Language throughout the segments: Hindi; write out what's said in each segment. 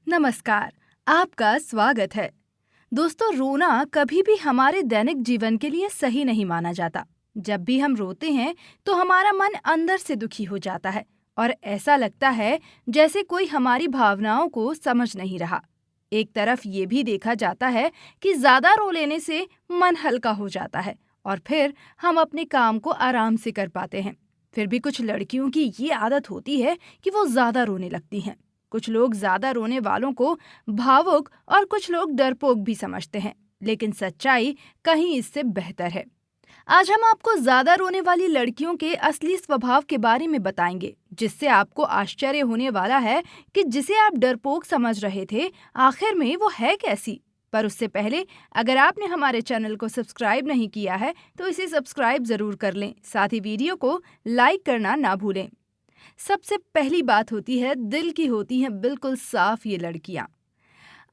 नमस्कार, आपका स्वागत है। दोस्तों, रोना कभी भी हमारे दैनिक जीवन के लिए सही नहीं माना जाता। जब भी हम रोते हैं तो हमारा मन अंदर से दुखी हो जाता है और ऐसा लगता है जैसे कोई हमारी भावनाओं को समझ नहीं रहा। एक तरफ ये भी देखा जाता है कि ज्यादा रो लेने से मन हल्का हो जाता है और फिर हम अपने काम को आराम से कर पाते हैं। फिर भी कुछ लड़कियों की ये आदत होती है कि वो ज्यादा रोने लगती हैं। कुछ लोग ज्यादा रोने वालों को भावुक और कुछ लोग डरपोक भी समझते हैं, लेकिन सच्चाई कहीं इससे बेहतर है। आज हम आपको ज्यादा रोने वाली लड़कियों के असली स्वभाव के बारे में बताएंगे, जिससे आपको आश्चर्य होने वाला है कि जिसे आप डरपोक समझ रहे थे, आखिर में वो है कैसी। पर उससे पहले, अगर आपने हमारे चैनल को सब्सक्राइब नहीं किया है तो इसे सब्सक्राइब जरूर कर लें। साथ ही वीडियो को लाइक करना ना भूलें। सबसे पहली बात होती है, दिल की होती हैं बिल्कुल साफ ये लड़कियां।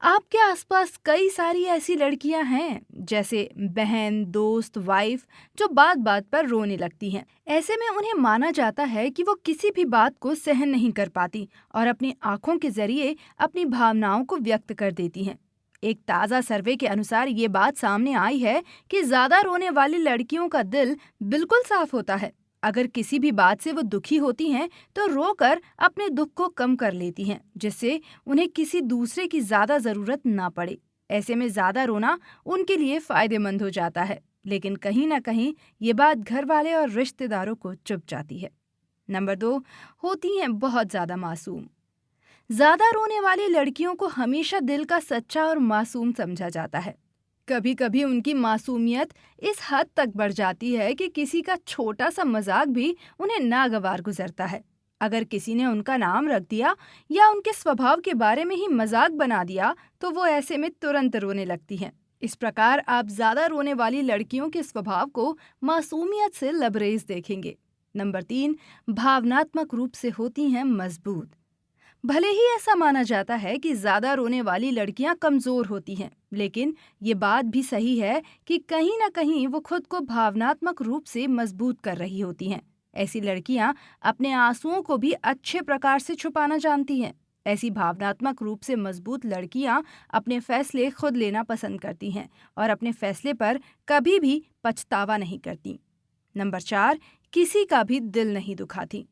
आपके आसपास कई सारी ऐसी लड़कियां हैं, जैसे बहन, दोस्त, वाइफ, जो बात बात पर रोने लगती हैं। ऐसे में उन्हें माना जाता है कि वो किसी भी बात को सहन नहीं कर पाती और अपनी आंखों के जरिए अपनी भावनाओं को व्यक्त कर देती हैं। एक ताज़ा सर्वे के अनुसार ये बात सामने आई है कि ज्यादा रोने वाली लड़कियों का दिल बिल्कुल साफ होता है। अगर किसी भी बात से वो दुखी होती हैं तो रोकर अपने दुख को कम कर लेती हैं, जिससे उन्हें किसी दूसरे की ज्यादा जरूरत ना पड़े। ऐसे में ज्यादा रोना उनके लिए फायदेमंद हो जाता है, लेकिन कहीं ना कहीं ये बात घर वाले और रिश्तेदारों को चुभ जाती है। नंबर 2, होती हैं बहुत ज्यादा मासूम। ज्यादा रोने वाली लड़कियों को हमेशा दिल का सच्चा और मासूम समझा जाता है। कभी कभी उनकी मासूमियत इस हद तक बढ़ जाती है कि किसी का छोटा सा मजाक भी उन्हें नागवार गुजरता है। अगर किसी ने उनका नाम रख दिया या उनके स्वभाव के बारे में ही मजाक बना दिया तो वो ऐसे में तुरंत रोने लगती हैं। इस प्रकार आप ज्यादा रोने वाली लड़कियों के स्वभाव को मासूमियत से लबरेज देखेंगे। नंबर 3, भावनात्मक रूप से होती हैं मजबूत। भले ही ऐसा माना जाता है कि ज्यादा रोने वाली लड़कियां कमजोर होती हैं, लेकिन ये बात भी सही है कि कहीं ना कहीं वो खुद को भावनात्मक रूप से मजबूत कर रही होती हैं। ऐसी लड़कियां अपने आंसुओं को भी अच्छे प्रकार से छुपाना जानती हैं। ऐसी भावनात्मक रूप से मजबूत लड़कियां अपने फैसले खुद लेना पसंद करती हैं और अपने फैसले पर कभी भी पछतावा नहीं करती। नंबर 4, किसी का भी दिल नहीं दुखाती।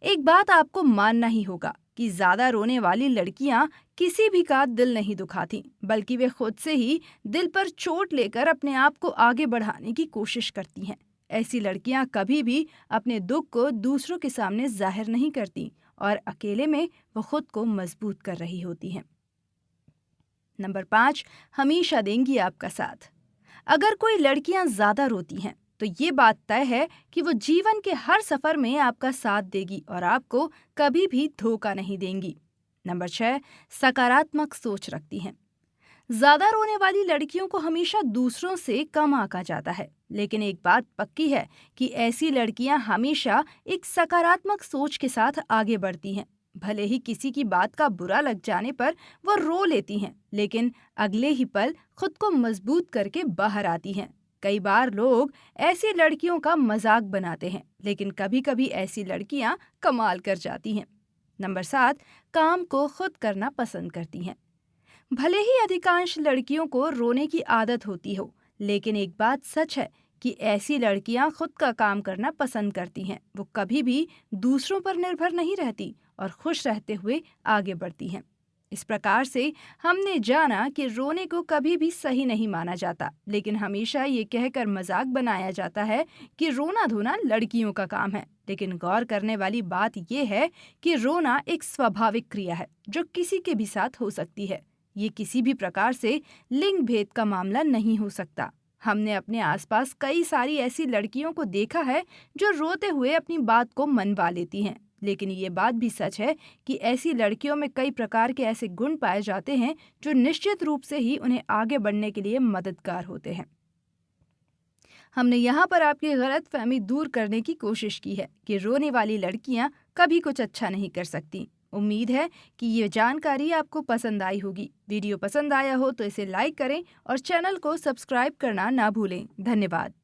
एक बात आपको मानना ही होगा कि ज्यादा रोने वाली लड़कियां किसी भी का दिल नहीं दुखाती, बल्कि वे खुद से ही दिल पर चोट लेकर अपने आप को आगे बढ़ाने की कोशिश करती हैं। ऐसी लड़कियां कभी भी अपने दुख को दूसरों के सामने जाहिर नहीं करती और अकेले में वो खुद को मजबूत कर रही होती हैं। नंबर 5, हमेशा देंगी आपका साथ। अगर कोई लड़कियां ज्यादा रोती हैं तो ये बात तय है कि वो जीवन के हर सफर में आपका साथ देगी और आपको कभी भी धोखा नहीं देंगी। नंबर 6, सकारात्मक सोच रखती हैं। ज्यादा रोने वाली लड़कियों को हमेशा दूसरों से कम आंका जाता है, लेकिन एक बात पक्की है कि ऐसी लड़कियां हमेशा एक सकारात्मक सोच के साथ आगे बढ़ती हैं। भले ही किसी की बात का बुरा लग जाने पर वो रो लेती हैं, लेकिन अगले ही पल खुद को मजबूत करके बाहर आती हैं। कई बार लोग ऐसी लड़कियों का मजाक बनाते हैं, लेकिन कभी कभी ऐसी लड़कियां कमाल कर जाती हैं। नंबर 7, काम को खुद करना पसंद करती हैं। भले ही अधिकांश लड़कियों को रोने की आदत होती हो, लेकिन एक बात सच है कि ऐसी लड़कियां खुद का काम करना पसंद करती हैं। वो कभी भी दूसरों पर निर्भर नहीं रहती और खुश रहते हुए आगे बढ़ती हैं। इस प्रकार से हमने जाना कि रोने को कभी भी सही नहीं माना जाता, लेकिन हमेशा ये कहकर मजाक बनाया जाता है कि रोना धोना लड़कियों का काम है। लेकिन गौर करने वाली बात यह है कि रोना एक स्वाभाविक क्रिया है जो किसी के भी साथ हो सकती है। ये किसी भी प्रकार से लिंग भेद का मामला नहीं हो सकता। हमने अपने आसपास कई सारी ऐसी लड़कियों को देखा है जो रोते हुए अपनी बात को मनवा लेती हैं, लेकिन ये बात भी सच है कि ऐसी लड़कियों में कई प्रकार के ऐसे गुण पाए जाते हैं जो निश्चित रूप से ही उन्हें आगे बढ़ने के लिए मददगार होते हैं। हमने यहाँ पर आपकी गलतफहमी दूर करने की कोशिश की है कि रोने वाली लड़कियाँ कभी कुछ अच्छा नहीं कर सकती। उम्मीद है कि ये जानकारी आपको पसंद आई होगी। वीडियो पसंद आया हो तो इसे लाइक करें और चैनल को सब्सक्राइब करना ना भूलें। धन्यवाद।